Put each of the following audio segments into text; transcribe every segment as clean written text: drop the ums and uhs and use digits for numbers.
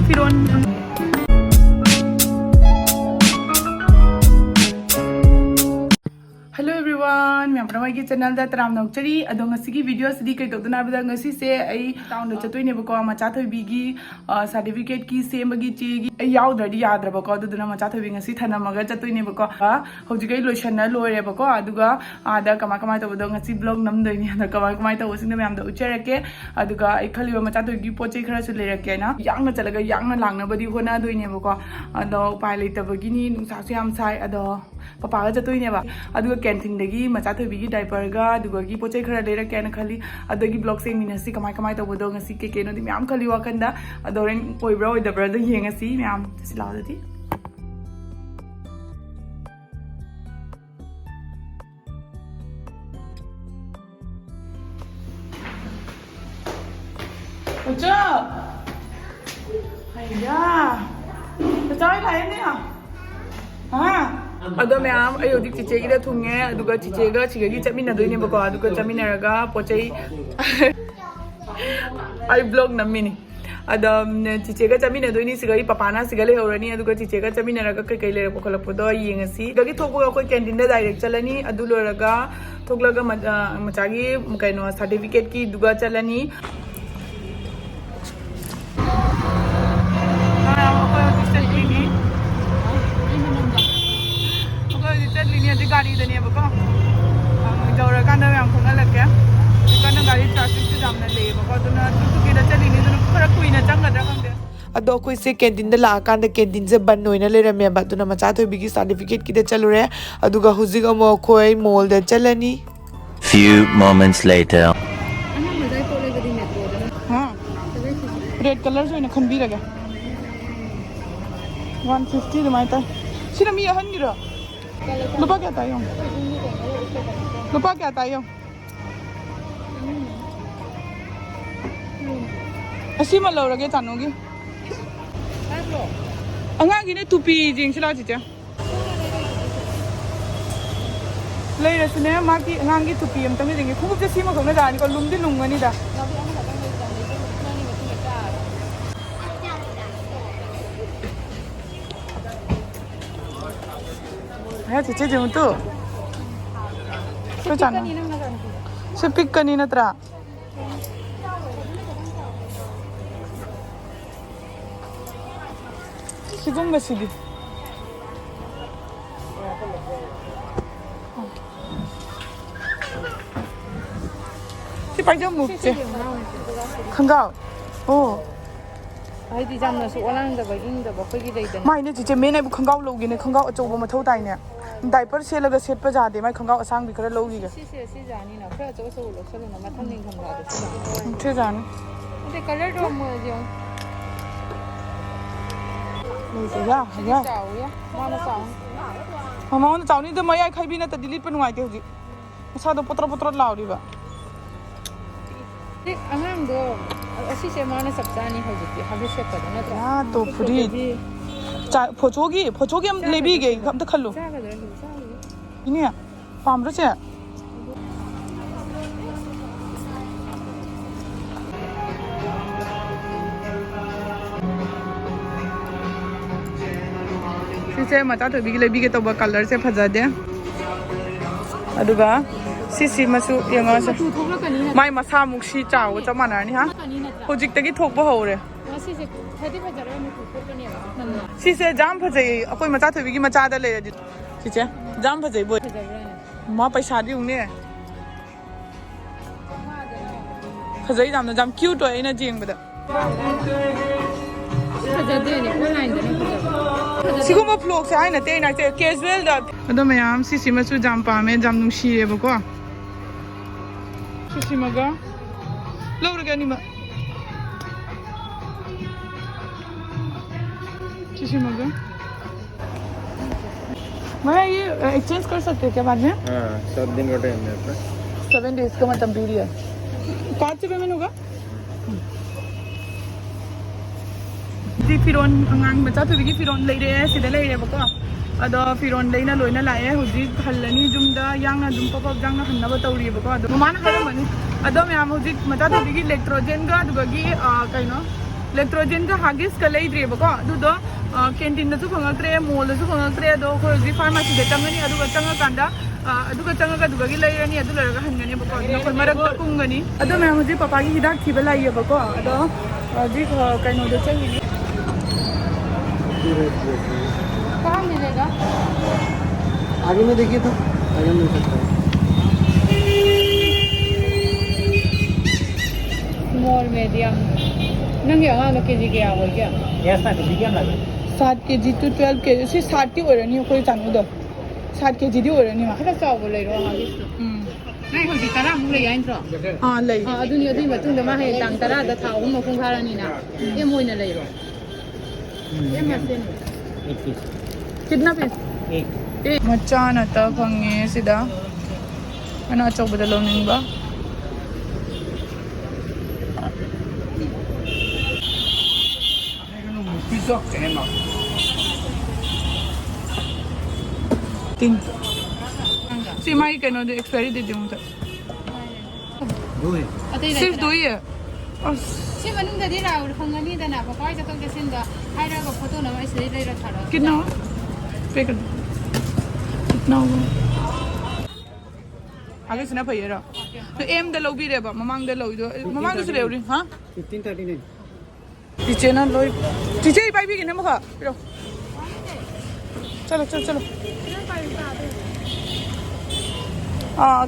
फिरोन hello everyone मैं अपना channel तराम नौचरी अदोंगी video से कई तौदना से टाउन चतुनेबको मचा थोबी सर्टिफिकेट की सेमगी चे याद्री याद्रबको मचा थोबी थनमग चतुनेबको हजिक लोसन लोरेबको आद कमा कमाय तबदो ब्लॉग नमदोनी कमाय तब मैम उचरके खली मचा थोबी पोचे खरसु लेरके यांग चलग यांग लांगनबदी होनादोनेबको अदो उपाय लेतबगिनी नुसासु याम साय अदो पपागा चतुनेबा कैंटीन मचा थोबी डाइपरगा पोचे खर लेरके खली ब्लॉग से मीनसी कमाय कमाय तबदो के केनोदी मैम खली वाखंदा अदोरें ओइब्रा ओइदब्रा येंगसी मैम लादी Ocha, ayya, Ocha lain ni ah. अदो मैम अयोदी चिचे की थुंगे अदुगा चिचेगा चिगगी चमिनदोइने बको अदुगा चमिनरगा पोचै आई ब्लॉग नम्मिनी अद चिचेगा चमिनदोइनी सिगई पपाना सिगा लेहौरनी अदुगा चिचेगा चमिनरगा कई लेरको खलपदो येंगसी गगी थोकबो अखोय कैंटीन दा डायरेक्ट चलनी अदु लोरगा थोकलगा मचागी कैनो सर्टिफिकेट की दुगा चलनी गाड़ी दनेबको जौरकान मैम खोलके गाड़ी ट्राफिक जामबको चलीनी खर कुन चंगद्रा खंदे अदो अखोइसे कैंटीन लाकान कैंटीन से बंद होइना लेरमेबा अदुना मचा थोबी सर्टिफिकेट की चलुरे अदुगा हुजिक अमो अखोय मॉल दा चलनी few moments later हां रेड कलर सोइना खनबीरगे 150 दुमाइता सिना मी अहनगिरो lupa क्या tayo lupa क्या tayo asi malawrage tanogi angagi ne tupi jing sila chicha leirasune maki angangi tupi amtang jing khumup je sima khona jani ko lumdi lungani da है चिचे जो तो तो जाना से pick करनी ना त्रा सिगुम बसीदी सी पाइजो मुक्चे खंगाव ओ हाइदी जामनासु ओलांगदबा इंगदबा खगी दैदन माइने चिचे मेने बु खंगाव लोगिने खंगाव अचौबो मथौ ताइने डाइपर सेलगा सेटपा जादे माइ खंगाव असांग बिखरा लोगिगे से जानी ना खरा चो सो लो सलो ना मथन निंग खंगा थे जानी ते कलर दो मो जो या या चाव या माना चाव मामा न चावनी त मयाइ खाइबिना त डिलीट पन वाइते होजि मसादो पत्र पत्र लाउरिबा ते अंगाम दो असी से माना सबजानी होजि हाबे से पद न या तो फ्री फोचोगी हम लेबीगे हम त खल्लो इने पामरो से सिसे मचा तो बिगे लेबीगे तो कलर से फजा दे अदुगा सिसी मसु यंगा से माइ मसा मुक्सी चाव चमानानी हा होजिकतगी थोकबो हौरे सिसे थदि फजरा नि थोकने सिसे जाम फजै अकोइ मचा थोबिगी मचादा ले सिसे जाम फजै बोय मा पैसा दिउने फजै जामना जाम क्यूट ओय ना जेंगबदा फजदे नि ऑनलाइन दने फजरा सिगुमा फ्लॉग से आइना तेना से कैजुअल दा अदो मयाम सिसी मसु जाम पामे जाम नुंसीरेबको सिसी मगा लौरगा निमा सिसी मगा मैं ये एक्सचेंज कर सकते हैं क्या बाद में? हाँ 7 दिन का टाइम है अपना 7 days का मतलब पीरियड कार्ड से पेमेंट होगा जी फिरोन अंगांग मचा थोबी फिरोन लेरे सिदा लेरे बको अदो फिरोन लेना लोइना लाए हुजी हल्लनी जुमदा यांगना जुम पप जांगना हन्नबो तौरी बको अदो मान हरमनी अदो मैम हुजी मचा थोबी इलेक्ट्रोजन गा दुगगी कइनो ꯂꯦꯛꯇ꯭ꯔꯣꯖꯦꯟ ꯒ ꯍꯥꯒꯤꯁ ꯒ ꯂꯩꯗ꯭ꯔꯦꯕꯀꯣ ꯑꯗꯨꯗꯣ ꯀꯦꯟꯇꯤꯟꯗꯁꯨ ꯐꯪꯉꯛꯇ꯭ꯔꯦ ꯃꯣꯜꯗꯁꯨ ꯐꯪꯉꯛꯇ꯭ꯔꯦ ꯑꯗꯣ ꯑꯩꯈꯣꯏ ꯍꯧꯖꯤꯛ ꯐꯥꯔꯃꯥꯁꯤꯗ ꯆꯪꯒꯅꯤ ꯑꯗꯨꯒ ꯆꯪꯉꯀꯥꯟꯗ ꯆꯪꯉꯒ ꯑꯗꯨꯒꯤ ꯂꯩꯔꯅꯤ ꯑꯗꯨ ꯂꯩꯔꯒ ꯍꯟꯒꯅꯦꯕꯀꯣ ꯑꯗꯨꯅ ꯑꯩꯈꯣꯏ ꯃꯔꯛꯇ ꯀꯨꯝꯒꯅꯤ ꯑꯗꯣ ꯃꯌꯥꯝ ꯍꯧꯖꯤꯛ ꯄꯄꯥꯒꯤ ꯍꯤꯗꯥꯛ ꯊꯤꯕ ꯂꯥꯛꯏꯌꯦꯕꯀꯣ ꯑꯗꯣ ꯍꯧꯖꯤꯛ ꯀꯩꯅꯣꯗ ꯆꯪꯉꯤꯅꯤ कहाँ मिलेगा आगे में देखिए तो आगे मिल सकता है स्मॉल मीडियम नंगे अगांग केजी कया हो गया गैस ना कभी क्या लगे 7 kg to 12 kg ꯁꯤ 7ꯇꯤ ꯑꯣꯏꯔꯅꯤ ꯑꯩꯈꯣꯏ ꯆꯥꯅꯨꯗꯣ 7 kgꯗꯤ ꯑꯣꯏꯔꯅꯤ ꯃꯥ खरा चावो लेरो हागिस नहीं होती तरा मु ले याइंत्रो ꯂꯩ अदुनी मतुंग मा हे तांग तरा दा था अहु मखुं खारानी ना ए मोइना लेरो ए मसेन एक पीस कितना पीस एक मचा नता फंगे सिदा अना अचौबदा लौनिंगबा तीन सीमाई कनो दे एक्सपायरी दे दूं तो दो है सिर्फ 2 ही है और ꯁꯤ ꯃꯅꯨꯡꯗꯗꯤ ꯔꯥꯎꯜ ꯐꯪꯒꯅꯤꯗꯅ ꯄꯄꯥꯏ ꯆꯠꯊꯣꯛ ꯆꯠꯁꯤꯟꯗ ꯍꯥꯏꯔꯒ ꯐꯣꯇꯣ ꯅꯝꯃ ꯑꯩ ꯂꯩꯔ ꯊꯥꯔꯛꯑꯣ कितना पे कर दो कितना हुआ आगे से ना भैया तो एम द लोबी रे बा ममांग द लोइदो ममांग से लेउरी हां 1539 टीचे ना लोई टीचे पाई भी किने मखा पिरो चलो चलो चलो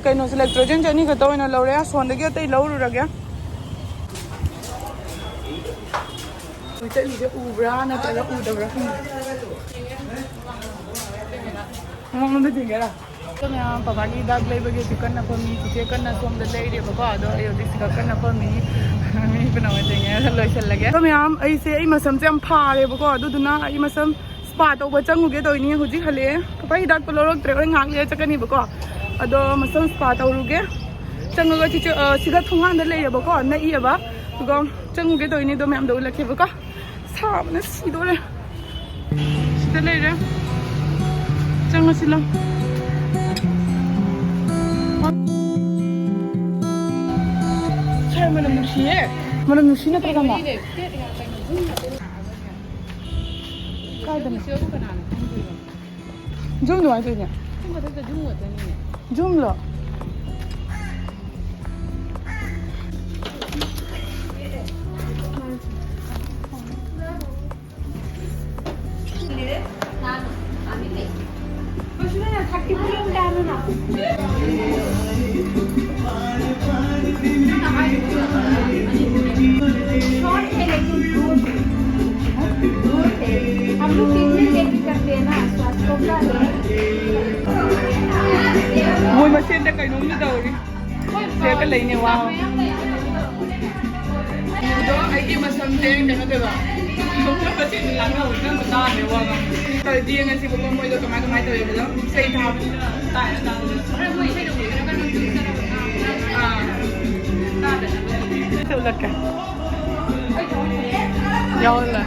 कहीं से इलेक्ट्रोजन चनी खतो इना लौरे सोन दगे तई लौरु रगे चलिए उबरा नतरा उदबरा हम ने दिगरा तो मैं पापा की दाग ले बगे चिकन ना फमी चिके कन ना सोम दे ले बको आदो अयो दिस का कन ना फमी मी बना देंगे लोइसन लगे तो मैं ऐसे ऐ मसम से हम फारे बको अदु दुना ऐ मसम स्पा तो चंगुगे तोइनी हुजी हले पापा की दाग को लोरक त्रे ngaक ले चकनी बको अदो मसम स्पा तौरुगे चंगुगे चिचे सिगा थुंगान दे ले बको ना इबा दुगो चंगुगे तोइनी दो मैम दो लखे बको सामने सीदोरे सीदे ले रे चंगसिला 잘 말은 무시해. 말은 무시나 들어간다. 까이다. 좀도 와야 되냐? 좀로. हम लोग ट्रीटमेंट लेके करते हैं ना स्वास्थ्य का मोय मसेन दा कई नोम दौरी से का लेने वा दो आईडी मसम से देना देबा तो बच्चे लाना होता बता ने वा तो दिए ने सी बको मोय दो कमाई तो ये बता सही था अरे मोय से तो लगा याला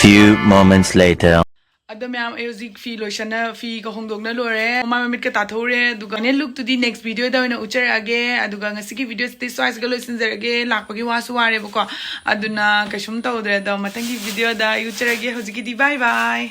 Few moments later. Ado ma'am music fee loishana fee ko hongdong na lore ma mamit ka tathore duga ne look to the next video da na uchar age aduga ngasigi video ste size ga loisin zerage lakpagi wasu ware bako aduna kashum tawdre da matangi video da uchar age hojiki di bye bye